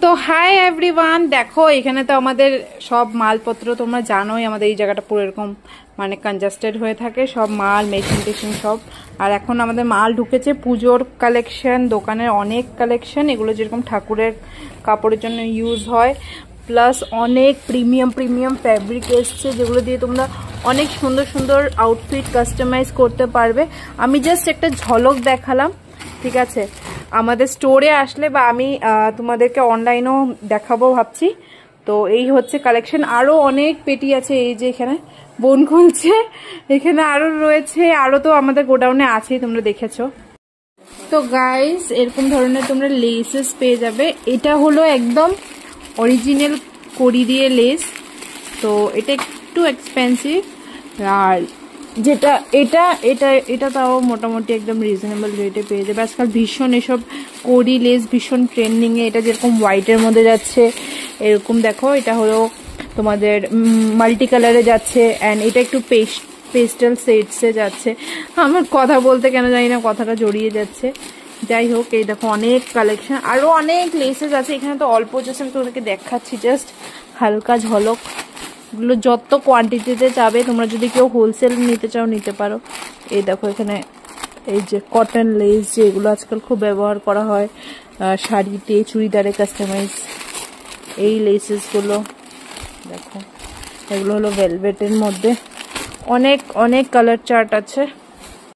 তো hi everyone, দেখো এখানে তো আমাদের সব মালপত্র তোমরা জানোই, আমাদের এই জায়গাটা পুরো এরকম মানে কনজাস্টেড হয়ে থাকে, সব মাল মেশিন টেশিন সব। আর এখন আমাদের মাল ঢুকেছে পুজোর কালেকশন, দোকানের অনেক কালেকশন, এগুলো যেরকম ঠাকুরের কাপড়ের জন্য ইউজ হয়, প্লাস অনেক প্রিমিয়াম প্রিমিয়াম ফ্যাব্রিক এসছে যেগুলো দিয়ে তোমরা অনেক সুন্দর সুন্দর আউটফিট কাস্টমাইজ করতে পারবে। আমি জাস্ট একটা ঝলক দেখালাম, ঠিক আছে? আমাদের স্টোরে আসলে বা আমি তোমাদেরকে অনলাইনেও দেখাবো ভাবছি। তো এই হচ্ছে কালেকশন, আরো অনেক পেটি আছে, এই যে এখানে বোন খুলছে, এখানে আরো রয়েছে, আরো তো আমাদের গোডাউনে আছেই, তোমরা দেখেছো। তো গাইস এরকম ধরনের তোমরা লেসেস পেয়ে যাবে। এটা হলো একদম অরিজিনাল কড়ি দিয়ে লেস, তো এটা একটু এক্সপেন্সিভ। আর যেটা এটা এটা এটা তাও মোটামুটি একদম রিজনেবল রেটে পেয়ে যাবে। আজকাল ভীষণ এসব কড়ি লেস ভীষণ ট্রেন্ডিংয়ে, এটা যেরকম হোয়াইটের মধ্যে যাচ্ছে এরকম দেখো, এটা হলো তোমাদের মাল্টি কালারে যাচ্ছে, অ্যান্ড এটা একটু পেস্টেল শেডসে যাচ্ছে। আমার কথা বলতে কেন জানি না কথাটা জড়িয়ে যাচ্ছে। যাই হোক, এই দেখো অনেক কালেকশন, আরো অনেক লেসেস আছে এখানে। তো অল্প জাস্ট আমি তোমাদেরকে দেখাচ্ছি, জাস্ট হালকা ঝলক। এগুলো যত কোয়ান্টিটিতে চাবে, তোমরা যদি কেউ হোলসেল নিতে চাও নিতে পারো। এই দেখো এখানে এই যে কটন লেস, যে এগুলো আজকাল খুব ব্যবহার করা হয় শাড়িতে, চুড়িদারে কাস্টমাইজ, এই লেসেসগুলো দেখো। এগুলো হলো ভেলভেটের মধ্যে, অনেক অনেক কালার চার্ট আছে।